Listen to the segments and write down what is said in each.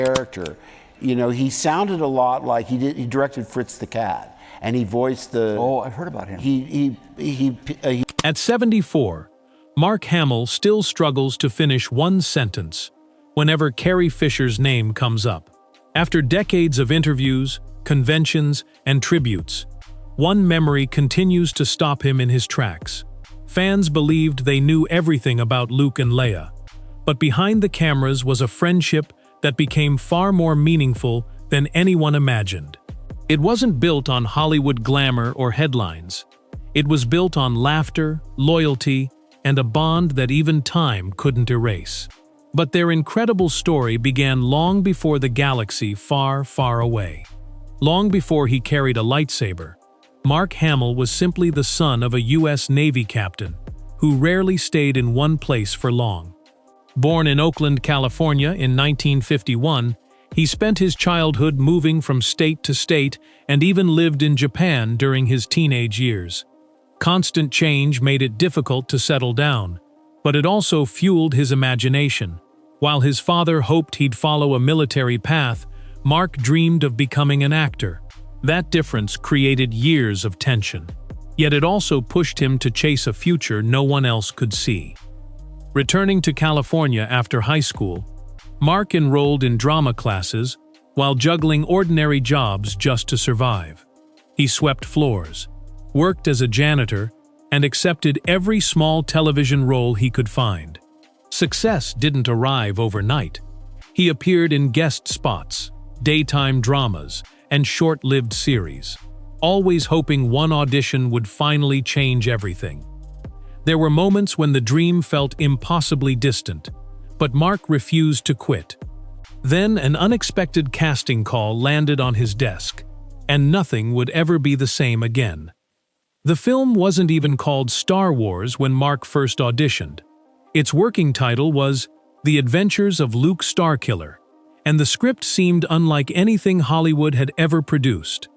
character. You know, he sounded a lot like he directed Fritz the Cat, and he voiced the. Oh, I've heard about him. At 74, Mark Hamill still struggles to finish one sentence whenever Carrie Fisher's name comes up. After decades of interviews, conventions, and tributes, one memory continues to stop him in his tracks. Fans believed they knew everything about Luke and Leia, but behind the cameras was a friendship that became far more meaningful than anyone imagined. It wasn't built on Hollywood glamour or headlines. It was built on laughter, loyalty, and a bond that even time couldn't erase. But their incredible story began long before the galaxy far, far away. Long before he carried a lightsaber, Mark Hamill was simply the son of a U.S. Navy captain who rarely stayed in one place for long. Born in Oakland, California in 1951, he spent his childhood moving from state to state and even lived in Japan during his teenage years. Constant change made it difficult to settle down, but it also fueled his imagination. While his father hoped he'd follow a military path, Mark dreamed of becoming an actor. That difference created years of tension. Yet it also pushed him to chase a future no one else could see. Returning to California after high school, Mark enrolled in drama classes while juggling ordinary jobs just to survive. He swept floors, worked as a janitor, and accepted every small television role he could find. Success didn't arrive overnight. He appeared in guest spots, daytime dramas, and short-lived series, always hoping one audition would finally change everything. There were moments when the dream felt impossibly distant, but Mark refused to quit. Then an unexpected casting call landed on his desk, and nothing would ever be the same again. The film wasn't even called Star Wars when Mark first auditioned. Its working title was The Adventures of Luke Starkiller, and the script seemed unlike anything Hollywood had ever produced.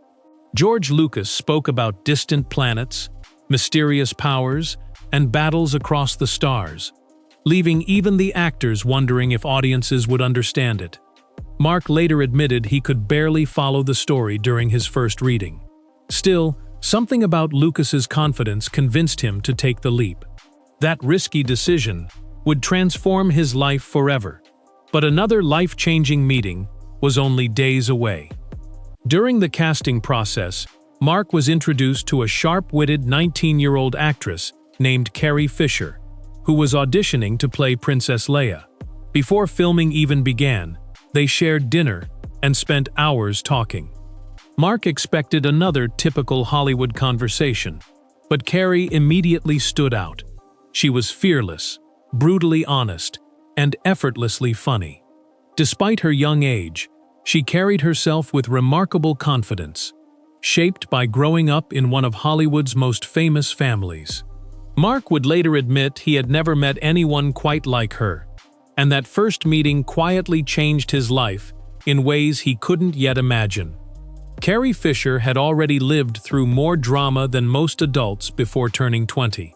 George Lucas spoke about distant planets, mysterious powers, and battles across the stars, leaving even the actors wondering if audiences would understand it. Mark later admitted he could barely follow the story during his first reading. Still, something about Lucas's confidence convinced him to take the leap. That risky decision would transform his life forever. But another life-changing meeting was only days away. During the casting process, Mark was introduced to a sharp-witted 19-year-old actress named Carrie Fisher, who was auditioning to play Princess Leia. Before filming even began, they shared dinner and spent hours talking. Mark expected another typical Hollywood conversation, but Carrie immediately stood out. She was fearless, brutally honest, and effortlessly funny. Despite her young age, she carried herself with remarkable confidence, shaped by growing up in one of Hollywood's most famous families. Mark would later admit he had never met anyone quite like her, and that first meeting quietly changed his life in ways he couldn't yet imagine. Carrie Fisher had already lived through more drama than most adults before turning 20.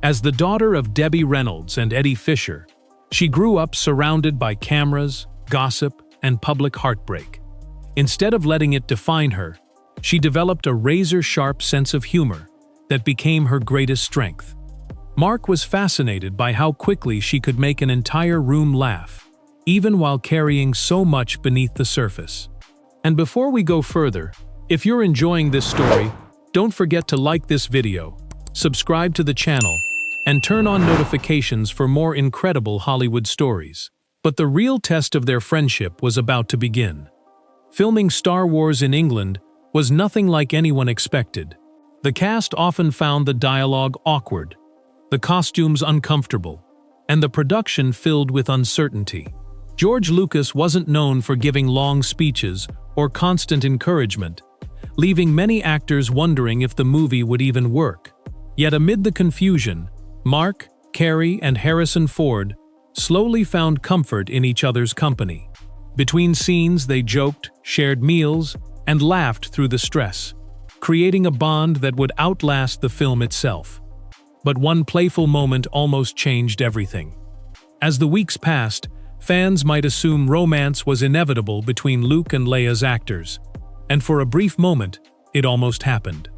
As the daughter of Debbie Reynolds and Eddie Fisher, she grew up surrounded by cameras, gossip, and public heartbreak. Instead of letting it define her, she developed a razor-sharp sense of humor that became her greatest strength. Mark was fascinated by how quickly she could make an entire room laugh, even while carrying so much beneath the surface. And before we go further, if you're enjoying this story, don't forget to like this video, subscribe to the channel, and turn on notifications for more incredible Hollywood stories. But the real test of their friendship was about to begin. Filming Star Wars in England was nothing like anyone expected. The cast often found the dialogue awkward, the costumes uncomfortable, and the production filled with uncertainty. George Lucas wasn't known for giving long speeches or constant encouragement, leaving many actors wondering if the movie would even work. Yet amid the confusion, Mark, Carrie, and Harrison Ford slowly found comfort in each other's company. Between scenes, they joked, shared meals, and laughed through the stress, creating a bond that would outlast the film itself. But one playful moment almost changed everything. As the weeks passed, fans might assume romance was inevitable between Luke and Leia's actors, and for a brief moment, it almost happened.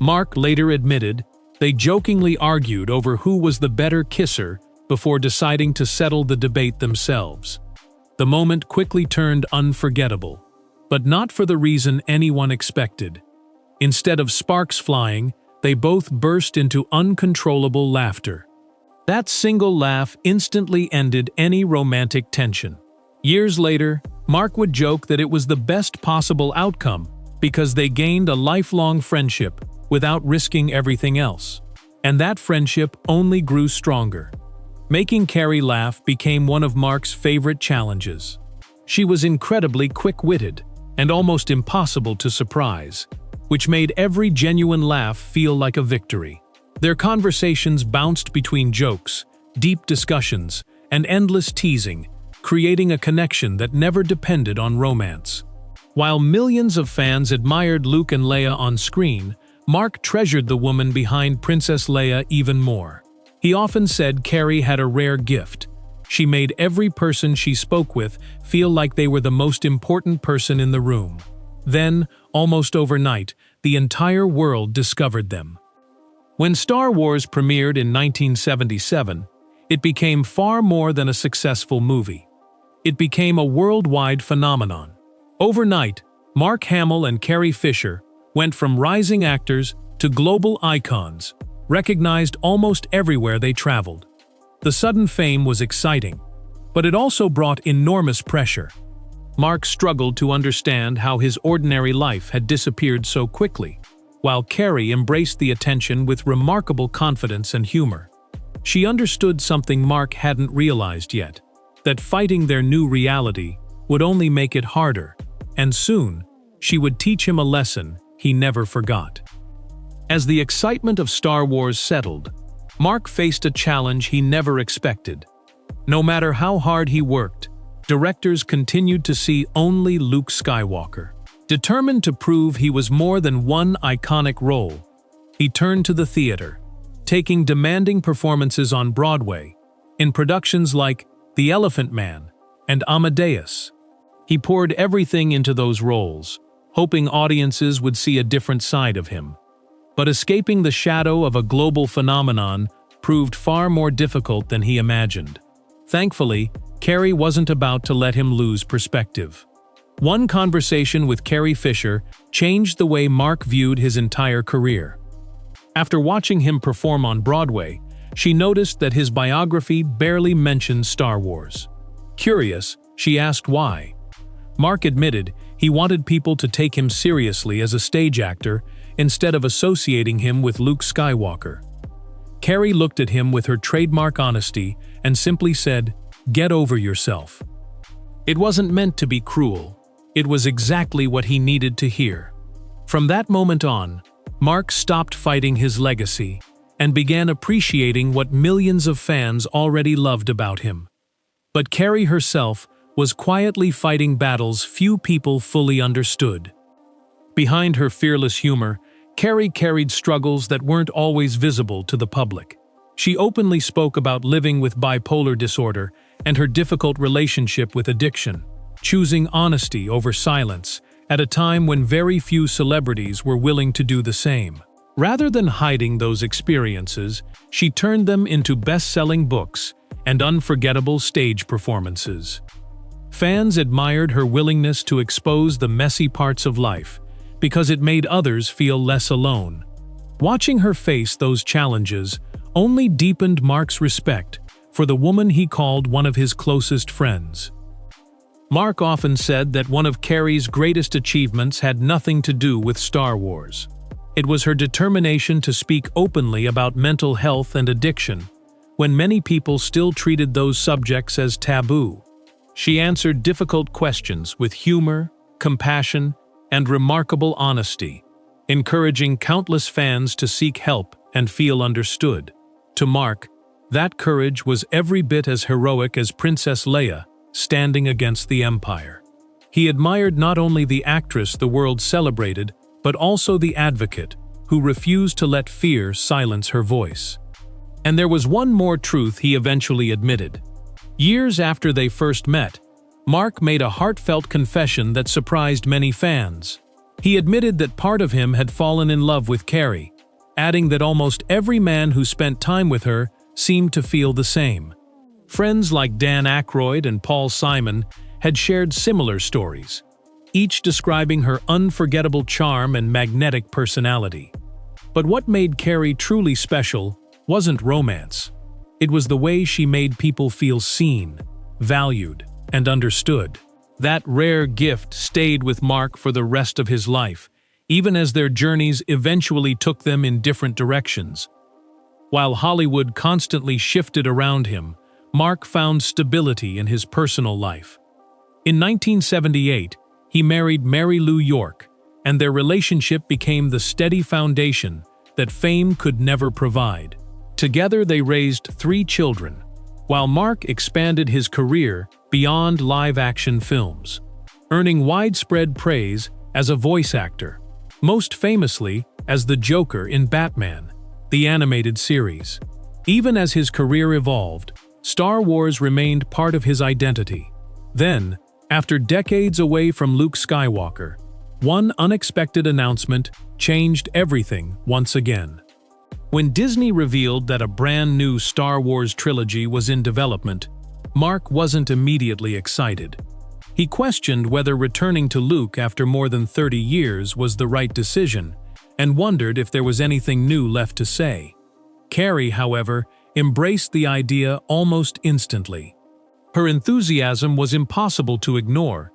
Mark later admitted they jokingly argued over who was the better kisser before deciding to settle the debate themselves. The moment quickly turned unforgettable, but not for the reason anyone expected. Instead of sparks flying, they both burst into uncontrollable laughter. That single laugh instantly ended any romantic tension. Years later, Mark would joke that it was the best possible outcome because they gained a lifelong friendship without risking everything else. And that friendship only grew stronger. Making Carrie laugh became one of Mark's favorite challenges. She was incredibly quick-witted and almost impossible to surprise, which made every genuine laugh feel like a victory. Their conversations bounced between jokes, deep discussions, and endless teasing, creating a connection that never depended on romance. While millions of fans admired Luke and Leia on screen, Mark treasured the woman behind Princess Leia even more. He often said Carrie had a rare gift. She made every person she spoke with feel like they were the most important person in the room. Then, almost overnight, the entire world discovered them. When Star Wars premiered in 1977, it became far more than a successful movie. It became a worldwide phenomenon. Overnight, Mark Hamill and Carrie Fisher went from rising actors to global icons, recognized almost everywhere they traveled. The sudden fame was exciting, but it also brought enormous pressure. Mark struggled to understand how his ordinary life had disappeared so quickly, while Carrie embraced the attention with remarkable confidence and humor. She understood something Mark hadn't realized yet, that fighting their new reality would only make it harder, and soon, she would teach him a lesson he never forgot. As the excitement of Star Wars settled, Mark faced a challenge he never expected. No matter how hard he worked, directors continued to see only Luke Skywalker. Determined to prove he was more than one iconic role, he turned to the theater, taking demanding performances on Broadway, in productions like The Elephant Man and Amadeus. He poured everything into those roles, hoping audiences would see a different side of him. But escaping the shadow of a global phenomenon proved far more difficult than he imagined. Thankfully, Carrie wasn't about to let him lose perspective. One conversation with Carrie Fisher changed the way Mark viewed his entire career. After watching him perform on Broadway, she noticed that his biography barely mentioned Star Wars. Curious, she asked why. Mark admitted he wanted people to take him seriously as a stage actor instead of associating him with Luke Skywalker. Carrie looked at him with her trademark honesty and simply said, "Get over yourself." It wasn't meant to be cruel. It was exactly what he needed to hear. From that moment on, Mark stopped fighting his legacy and began appreciating what millions of fans already loved about him. But Carrie herself was quietly fighting battles few people fully understood. Behind her fearless humor, Carrie carried struggles that weren't always visible to the public. She openly spoke about living with bipolar disorder and her difficult relationship with addiction, choosing honesty over silence at a time when very few celebrities were willing to do the same. Rather than hiding those experiences, she turned them into best-selling books and unforgettable stage performances. Fans admired her willingness to expose the messy parts of life because it made others feel less alone. Watching her face those challenges only deepened Mark's respect for the woman he called one of his closest friends. Mark often said that one of Carrie's greatest achievements had nothing to do with Star Wars. It was her determination to speak openly about mental health and addiction, when many people still treated those subjects as taboo. She answered difficult questions with humor, compassion, and remarkable honesty, encouraging countless fans to seek help and feel understood. To Mark, that courage was every bit as heroic as Princess Leia standing against the Empire. He admired not only the actress the world celebrated, but also the advocate who refused to let fear silence her voice. And there was one more truth he eventually admitted. Years after they first met, Mark made a heartfelt confession that surprised many fans. He admitted that part of him had fallen in love with Carrie, adding that almost every man who spent time with her seemed to feel the same. Friends like Dan Aykroyd and Paul Simon had shared similar stories, each describing her unforgettable charm and magnetic personality. But what made Carrie truly special wasn't romance. It was the way she made people feel seen, valued, and understood. That rare gift stayed with Mark for the rest of his life, even as their journeys eventually took them in different directions. While Hollywood constantly shifted around him, Mark found stability in his personal life. In 1978, he married Mary Lou York, and their relationship became the steady foundation that fame could never provide. Together they raised 3 children, while Mark expanded his career beyond live-action films, earning widespread praise as a voice actor, most famously as the Joker in Batman, the animated series. Even as his career evolved, Star Wars remained part of his identity. Then, after decades away from Luke Skywalker, one unexpected announcement changed everything once again. When Disney revealed that a brand new Star Wars trilogy was in development, Mark wasn't immediately excited. He questioned whether returning to Luke after more than 30 years was the right decision, and wondered if there was anything new left to say. Carrie, however, embraced the idea almost instantly. Her enthusiasm was impossible to ignore,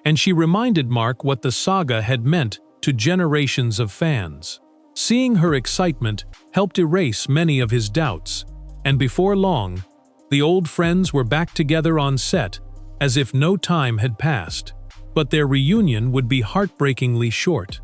and she reminded Mark what the saga had meant to generations of fans. Seeing her excitement helped erase many of his doubts, and before long, the old friends were back together on set, as if no time had passed. But their reunion would be heartbreakingly short.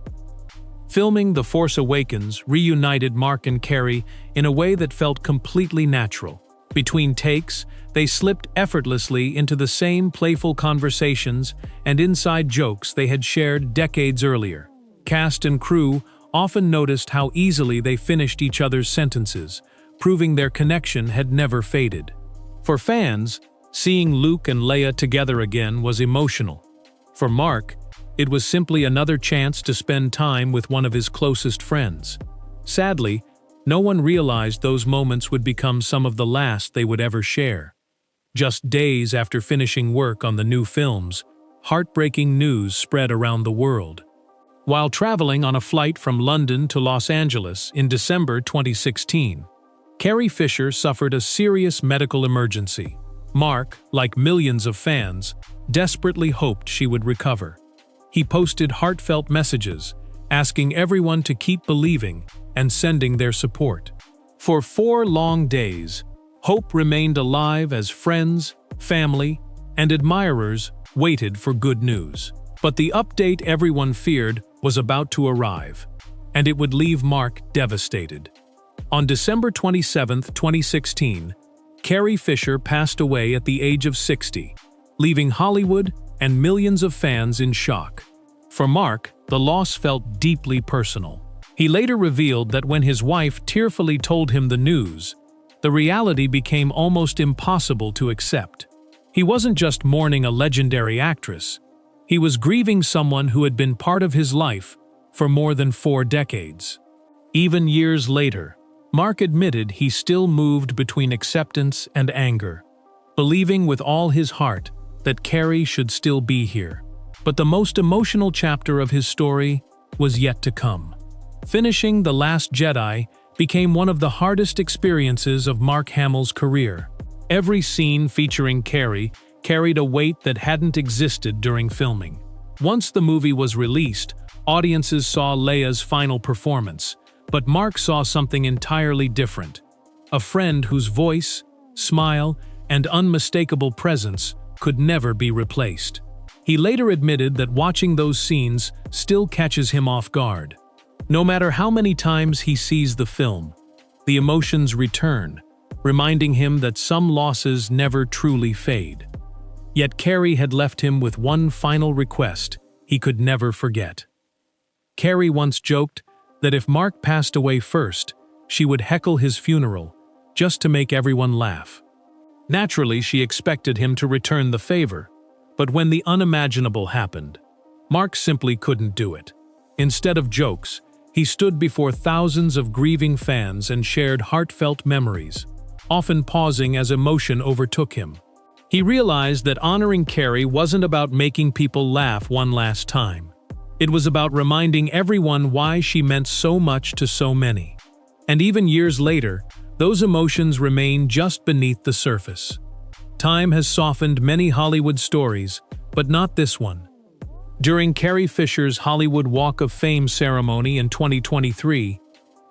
Filming The Force Awakens reunited Mark and Carrie in a way that felt completely natural. Between takes, they slipped effortlessly into the same playful conversations and inside jokes they had shared decades earlier. Cast and crew often noticed how easily they finished each other's sentences, proving their connection had never faded. For fans, seeing Luke and Leia together again was emotional. For Mark, it was simply another chance to spend time with one of his closest friends. Sadly, no one realized those moments would become some of the last they would ever share. Just days after finishing work on the new films, heartbreaking news spread around the world. While traveling on a flight from London to Los Angeles in December 2016, Carrie Fisher suffered a serious medical emergency. Mark, like millions of fans, desperately hoped she would recover. He posted heartfelt messages, asking everyone to keep believing and sending their support. For 4 long days, hope remained alive as friends, family, and admirers waited for good news. But the update everyone feared was about to arrive, and it would leave Mark devastated. On December 27, 2016, Carrie Fisher passed away at the age of 60, leaving Hollywood and millions of fans in shock. For Mark, the loss felt deeply personal. He later revealed that when his wife tearfully told him the news, the reality became almost impossible to accept. He wasn't just mourning a legendary actress, he was grieving someone who had been part of his life for more than 4 decades. Even years later, Mark admitted he still moved between acceptance and anger, believing with all his heart that Carrie should still be here. But the most emotional chapter of his story was yet to come. Finishing The Last Jedi became one of the hardest experiences of Mark Hamill's career. Every scene featuring Carrie carried a weight that hadn't existed during filming. Once the movie was released, audiences saw Leia's final performance, but Mark saw something entirely different. A friend whose voice, smile, and unmistakable presence could never be replaced. He later admitted that watching those scenes still catches him off guard. No matter how many times he sees the film, the emotions return, reminding him that some losses never truly fade. Yet Carrie had left him with one final request he could never forget. Carrie once joked that if Mark passed away first, she would heckle his funeral just to make everyone laugh. Naturally, she expected him to return the favor. But when the unimaginable happened, Mark simply couldn't do it. Instead of jokes, he stood before thousands of grieving fans and shared heartfelt memories, often pausing as emotion overtook him. He realized that honoring Carrie wasn't about making people laugh one last time. It was about reminding everyone why she meant so much to so many. And even years later, those emotions remain just beneath the surface. Time has softened many Hollywood stories, but not this one. During Carrie Fisher's Hollywood Walk of Fame ceremony in 2023,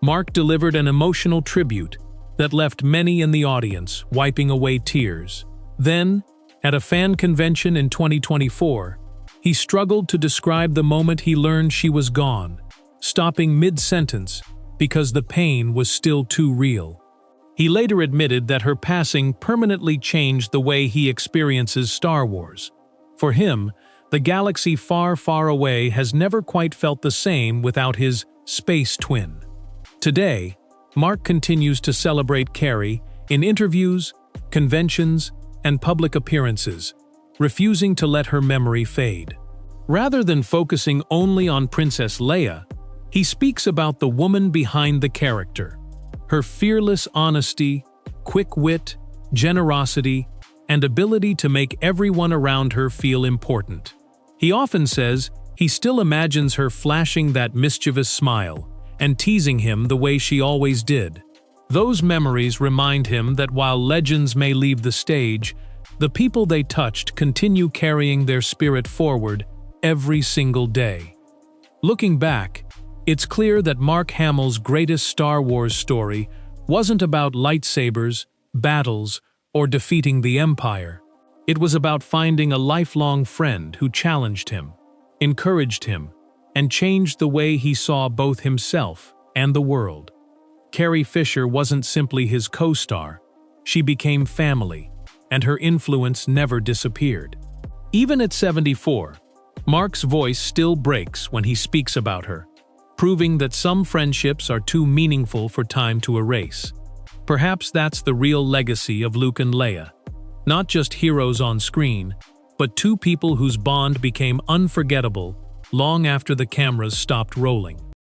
Mark delivered an emotional tribute that left many in the audience wiping away tears. Then, at a fan convention in 2024, he struggled to describe the moment he learned she was gone, stopping mid-sentence because the pain was still too real. He later admitted that her passing permanently changed the way he experiences Star Wars. For him, the galaxy far, far away has never quite felt the same without his space twin. Today, Mark continues to celebrate Carrie in interviews, conventions, and public appearances, refusing to let her memory fade. Rather than focusing only on Princess Leia, he speaks about the woman behind the character, her fearless honesty, quick wit, generosity, and ability to make everyone around her feel important. He often says he still imagines her flashing that mischievous smile and teasing him the way she always did. Those memories remind him that while legends may leave the stage, the people they touched continue carrying their spirit forward every single day. Looking back, it's clear that Mark Hamill's greatest Star Wars story wasn't about lightsabers, battles, or defeating the Empire. It was about finding a lifelong friend who challenged him, encouraged him, and changed the way he saw both himself and the world. Carrie Fisher wasn't simply his co-star, she became family, and her influence never disappeared. Even at 74, Mark's voice still breaks when he speaks about her, proving that some friendships are too meaningful for time to erase. Perhaps that's the real legacy of Luke and Leia. Not just heroes on screen, but two people whose bond became unforgettable long after the cameras stopped rolling.